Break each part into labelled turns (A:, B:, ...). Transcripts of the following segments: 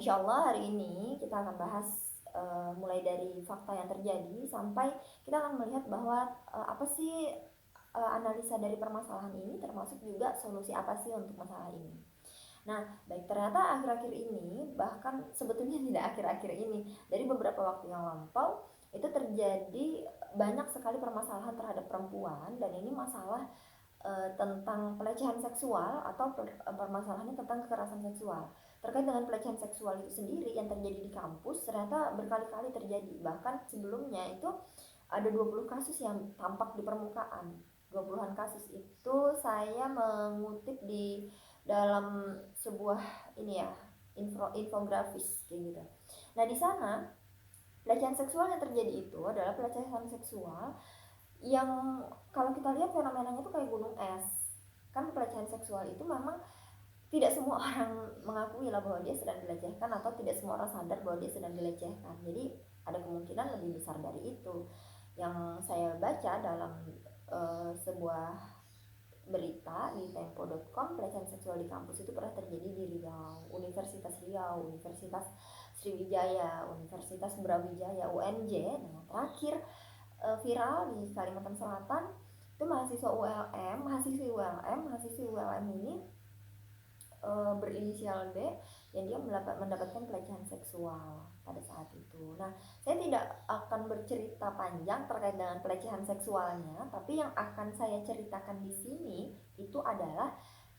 A: insya Allah hari ini kita akan bahas mulai dari fakta yang terjadi sampai kita akan melihat bahwa apa sih analisa dari permasalahan ini, termasuk juga solusi apa sih untuk masalah ini. Nah, baik, ternyata akhir-akhir ini, bahkan sebetulnya tidak akhir-akhir ini, dari beberapa waktu yang lampau itu terjadi banyak sekali permasalahan terhadap perempuan, dan ini masalah tentang pelecehan seksual atau permasalahannya tentang kekerasan seksual. Terkait dengan pelecehan seksual itu sendiri yang terjadi di kampus ternyata berkali-kali terjadi. Bahkan sebelumnya itu ada 20 kasus yang tampak di permukaan. 20-an kasus itu saya mengutip di dalam sebuah ini ya, infografis kayak gitu. Nah, di sana pelecehan seksual yang terjadi itu adalah pelecehan seksual yang kalau kita lihat fenomenanya itu kayak gunung es. Kan pelecehan seksual itu memang tidak semua orang mengakui lah bahwa dia sedang dilecehkan, atau tidak semua orang sadar bahwa dia sedang dilecehkan. Jadi ada kemungkinan lebih besar dari itu. Yang saya baca dalam sebuah berita di tempo.com, pelecehan seksual di kampus itu pernah terjadi di Riau, Universitas Sriwijaya, Universitas Brawijaya, UNJ. Nah, terakhir viral di Kalimantan Selatan itu mahasiswi ULM ini berinisial D, yang dia mendapatkan pelecehan seksual pada saat itu. Nah, saya tidak akan bercerita panjang terkait dengan pelecehan seksualnya, tapi yang akan saya ceritakan di sini itu adalah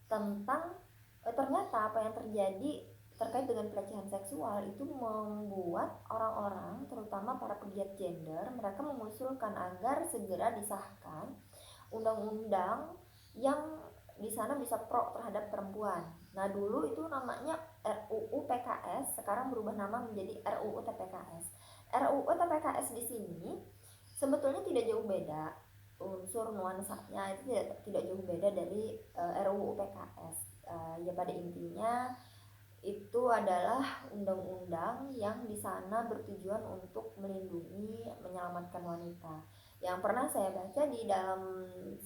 A: tentang ternyata apa yang terjadi terkait dengan pelecehan seksual itu membuat orang-orang, terutama para pegiat gender, mereka mengusulkan agar segera disahkan undang-undang yang di sana bisa pro terhadap perempuan. Nah, dulu itu namanya RUU PKS, sekarang berubah nama menjadi RUU TPKS. RUU TPKS di sini sebetulnya tidak jauh beda, unsur nuansanya itu tidak jauh beda dari RUU PKS. Ya pada intinya itu adalah undang-undang yang di sana bertujuan untuk melindungi, menyelamatkan wanita. Yang pernah saya baca di dalam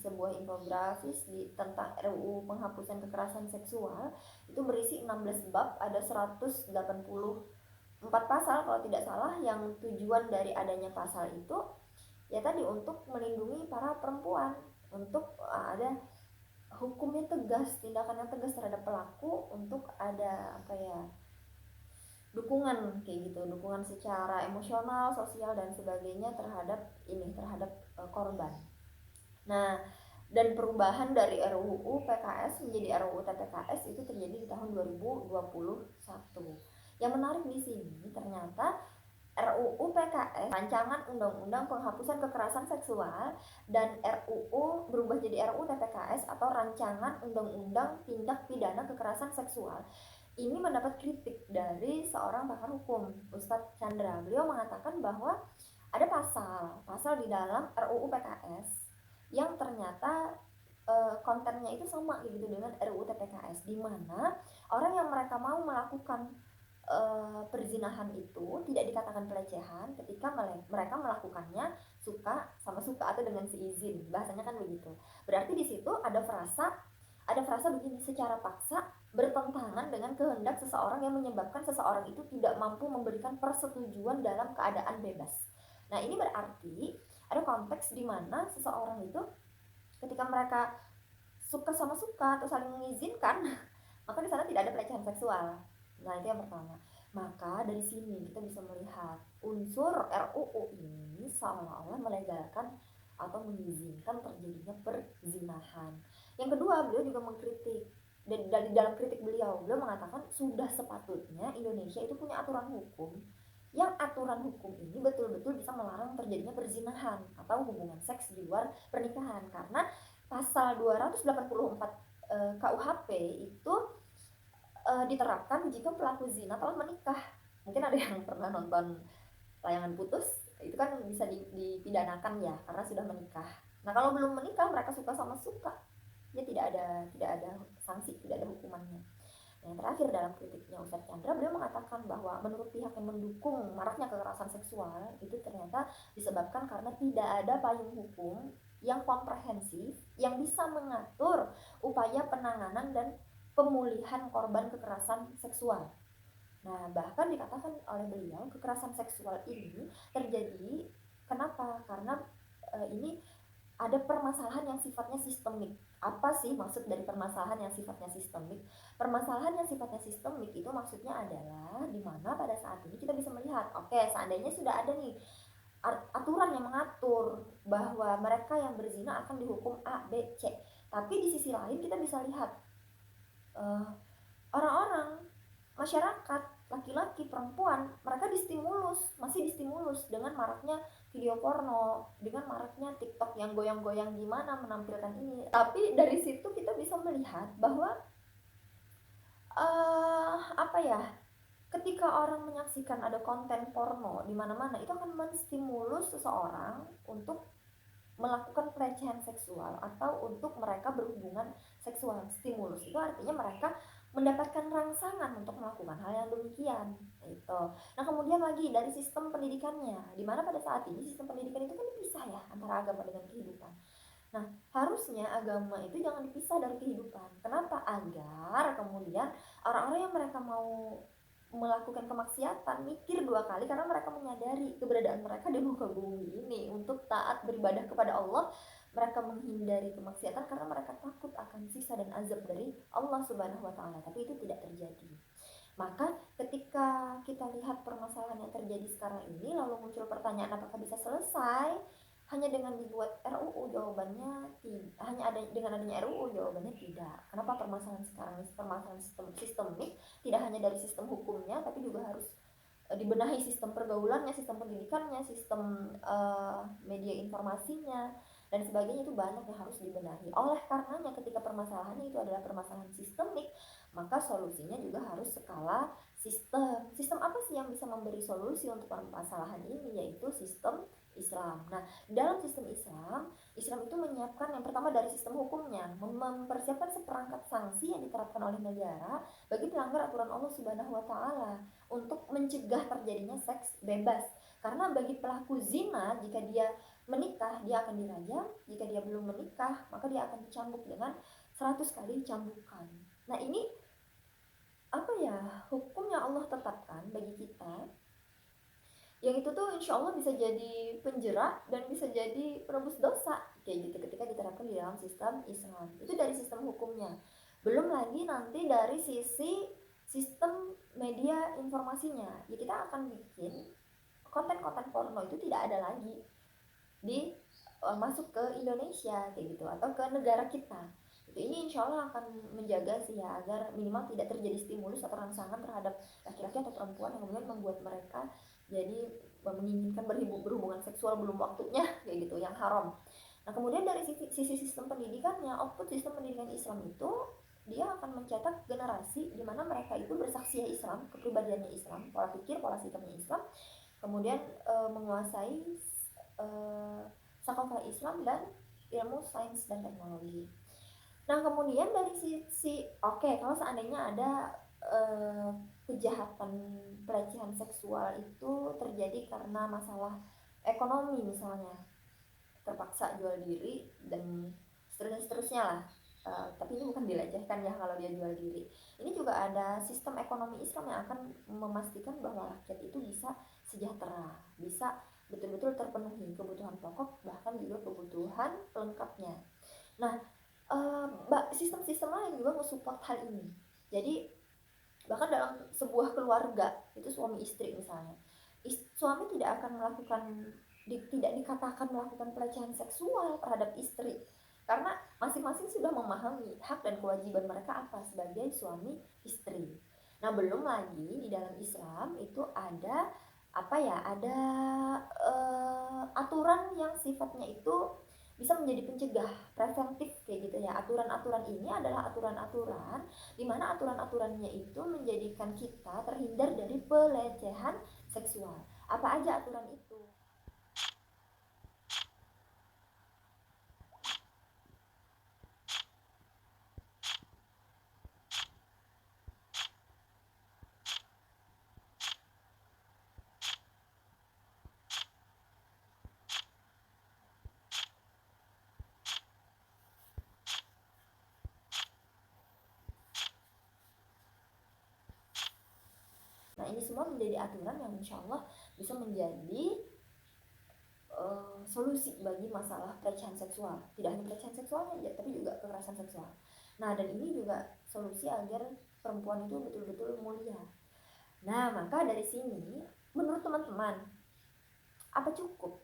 A: sebuah infografis tentang RUU penghapusan kekerasan seksual, itu berisi 16 bab, ada 184 pasal kalau tidak salah, yang tujuan dari adanya pasal itu ya tadi untuk melindungi para perempuan, untuk ada hukum yang tegas, tindakan yang tegas terhadap pelaku, untuk ada apa ya, dukungan kayak gitu, dukungan secara emosional, sosial dan sebagainya terhadap korban. Nah, dan perubahan dari RUU PKS menjadi RUU TPKS itu terjadi di tahun 2021. Yang menarik di sini ternyata RUU PKS, Rancangan Undang-Undang Penghapusan Kekerasan Seksual, dan RUU berubah jadi RUU TPKS atau Rancangan Undang-Undang Tindak Pidana Kekerasan Seksual. Ini mendapat kritik dari seorang pakar hukum, Ustadz Chandra. Beliau mengatakan bahwa ada pasal di dalam RUU PKS yang ternyata kontennya itu sama gitu dengan RUU TPKS, di mana orang yang mereka mau melakukan perzinahan itu tidak dikatakan pelecehan ketika mereka melakukannya suka sama suka atau dengan seizin, bahasanya kan begitu. Berarti di situ ada frasa begini: secara paksa bertentangan dengan kehendak seseorang yang menyebabkan seseorang itu tidak mampu memberikan persetujuan dalam keadaan bebas. Nah, ini berarti ada konteks di mana seseorang itu ketika mereka suka sama suka atau saling mengizinkan, maka di sana tidak ada pelecehan seksual. Nah, itu yang pertama. Maka dari sini kita bisa melihat unsur RUU ini seolah-olah melegalkan atau mengizinkan terjadinya perzinahan. Yang kedua, beliau juga mengkritik, dan dari dalam kritik beliau mengatakan sudah sepatutnya Indonesia itu punya aturan hukum yang aturan hukum ini betul-betul bisa melarang terjadinya perzinahan atau hubungan seks di luar pernikahan, karena pasal 284 KUHP itu diterapkan jika pelaku zina telah menikah. Mungkin ada yang pernah nonton Layangan Putus, itu kan bisa dipidanakan ya karena sudah menikah. Nah, kalau belum menikah mereka suka sama suka, ya tidak ada sanksi, tidak ada hukumannya. Nah, yang terakhir dalam kritiknya Ustadz Chandra, beliau mengatakan bahwa menurut pihak yang mendukung maraknya kekerasan seksual itu ternyata disebabkan karena tidak ada payung hukum yang komprehensif yang bisa mengatur upaya penanganan dan pemulihan korban kekerasan seksual. Nah, bahkan dikatakan oleh beliau kekerasan seksual ini terjadi kenapa? Karena ini ada permasalahan yang sifatnya sistemik. Apa sih maksud dari permasalahan yang sifatnya sistemik? Permasalahan yang sifatnya sistemik itu maksudnya adalah di mana pada saat ini kita bisa melihat, oke, seandainya sudah ada nih aturan yang mengatur bahwa mereka yang berzina akan dihukum A, B, C. Tapi di sisi lain kita bisa lihat uh, orang-orang masyarakat laki-laki perempuan mereka masih distimulus dengan maraknya video porno, dengan maraknya TikTok yang goyang-goyang gimana menampilkan ini. Tapi dari situ kita bisa melihat bahwa apa ya, ketika orang menyaksikan ada konten porno di mana-mana itu akan menstimulus seseorang untuk melakukan pelecehan seksual atau untuk mereka berhubungan seksual. Stimulus itu artinya mereka mendapatkan rangsangan untuk melakukan hal yang demikian itu. Nah, kemudian lagi dari sistem pendidikannya, di mana pada saat ini sistem pendidikan itu kan dipisah ya antara agama dengan kehidupan. Nah, harusnya agama itu jangan dipisah dari kehidupan. Kenapa? Agar kemudian orang-orang yang mereka mau melakukan kemaksiatan mikir dua kali karena mereka menyadari keberadaan mereka di muka bumi ini untuk taat beribadah kepada Allah. Mereka menghindari kemaksiatan karena mereka takut akan siksa dan azab dari Allah Subhanahu wa taala. Tapi itu tidak terjadi. Maka ketika kita lihat permasalahan yang terjadi sekarang ini lalu muncul pertanyaan apakah bisa selesai hanya dengan dibuat RUU, jawabannya tidak. Hanya ada dengan adanya RUU, jawabannya tidak. Kenapa permasalahan sekarang ini permasalahan sistemik, tidak hanya dari sistem hukumnya tapi juga harus dibenahi sistem pergaulannya, sistem pendidikannya, sistem media informasinya dan sebagainya. Itu banyak yang harus dibenahi. Oleh karenanya ketika permasalahannya itu adalah permasalahan sistemik, maka solusinya juga harus skala sistem. Sistem apa sih yang bisa memberi solusi untuk permasalahan ini? Yaitu sistem Islam. Nah, dalam sistem Islam, Islam itu menyiapkan yang pertama dari sistem hukumnya, mempersiapkan seperangkat sanksi yang diterapkan oleh negara bagi pelanggar aturan Allah Subhanahu wa taala untuk mencegah terjadinya seks bebas. Karena bagi pelaku zina, jika dia menikah, dia akan dirajam, jika dia belum menikah, maka dia akan dicambuk dengan 100 kali cambukan. Nah, ini apa ya, hukum yang Allah tetapkan bagi kita yang itu tuh insya Allah bisa jadi penjera dan bisa jadi penebus dosa kayak gitu ketika diterapkan di dalam sistem Islam. Itu dari sistem hukumnya. Belum lagi nanti dari sisi sistem media informasinya. Ya kita akan bikin konten-konten porno itu tidak ada lagi di masuk ke Indonesia kayak gitu atau ke negara kita. Ini insya Allah akan menjaga sih ya agar minimal tidak terjadi stimulus atau rangsangan terhadap laki-laki atau perempuan yang kemudian membuat mereka jadi menginginkan berhubungan seksual belum waktunya kayak gitu yang haram. Nah, kemudian dari sisi sistem pendidikannya, output sistem pendidikan Islam itu dia akan mencetak generasi di mana mereka itu bersaksi Islam, kepribadiannya Islam, pola pikir, pola sikapnya Islam, kemudian menguasai sakofah Islam dan ilmu sains dan teknologi. Nah, kemudian dari sisi kalau seandainya ada kejahatan pelecehan seksual itu terjadi karena masalah ekonomi misalnya, terpaksa jual diri dan seterusnya lah. Tapi ini bukan dilecehkan ya kalau dia jual diri. Ini juga ada sistem ekonomi Islam yang akan memastikan bahwa rakyat itu bisa sejahtera, bisa betul-betul terpenuhi kebutuhan pokok bahkan juga kebutuhan pelengkapnya. Nah, sistem-sistem lain juga mensupport hal ini. Jadi bahkan dalam sebuah keluarga itu suami istri misalnya, suami tidak akan tidak dikatakan melakukan pelecehan seksual terhadap istri karena masing-masing sudah memahami hak dan kewajiban mereka apa sebagai suami istri. Nah, belum lagi di dalam Islam itu ada ada aturan yang sifatnya itu bisa menjadi pencegah preventif kayak gitu ya. Aturan-aturan ini adalah aturan-aturan di mana aturan-aturannya itu menjadikan kita terhindar dari pelecehan seksual. Apa aja aturan itu? Nah, ini semua menjadi aturan yang insya Allah bisa menjadi solusi bagi masalah pelecehan seksual. Tidak hanya pelecehan seksualnya, tapi juga kekerasan seksual. Nah, dan ini juga solusi agar perempuan itu betul-betul mulia. Nah, maka dari sini, menurut teman-teman, apa cukup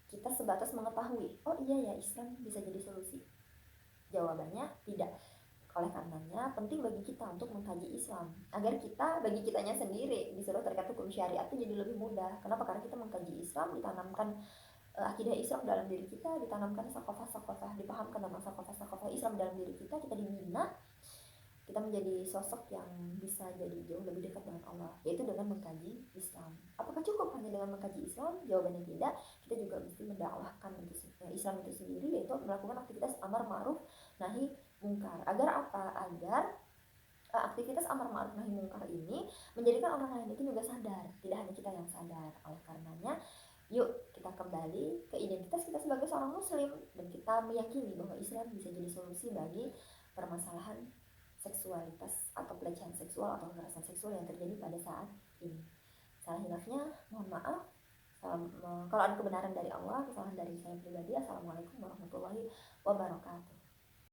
A: kita sebatas mengetahui, oh iya ya, Islam bisa jadi solusi? Jawabannya tidak. Oleh karenanya penting bagi kita untuk mengkaji Islam agar kita bagi kitanya sendiri disuruh terkait hukum syariat itu jadi lebih mudah. Kenapa? Karena kita mengkaji Islam, ditanamkan akidah Islam dalam diri kita, ditanamkan sakofah-sakofah, dipahamkan tentang sakofah-sakofah Islam dalam diri kita, kita dibina, kita menjadi sosok yang bisa jadi jauh lebih dekat dengan Allah, yaitu dengan mengkaji Islam. Apakah cukup hanya dengan mengkaji Islam? Jawabannya tidak. Kita juga mesti mendakwahkan Islam itu sendiri, yaitu melakukan aktivitas amar ma'ruf nahi mungkar. Agar apa? Agar aktivitas amar ma'ruf nahi mungkar ini menjadikan orang lain itu juga sadar, tidak hanya kita yang sadar. Oleh karenanya, yuk kita kembali ke identitas kita sebagai seorang muslim dan kita meyakini bahwa Islam bisa jadi solusi bagi permasalahan seksualitas atau pelecehan seksual atau kekerasan seksual yang terjadi pada saat ini. Salah hilafnya mohon maaf. Kalau ada kebenaran dari Allah, kesalahan dari saya pribadi. Assalamualaikum warahmatullahi wabarakatuh.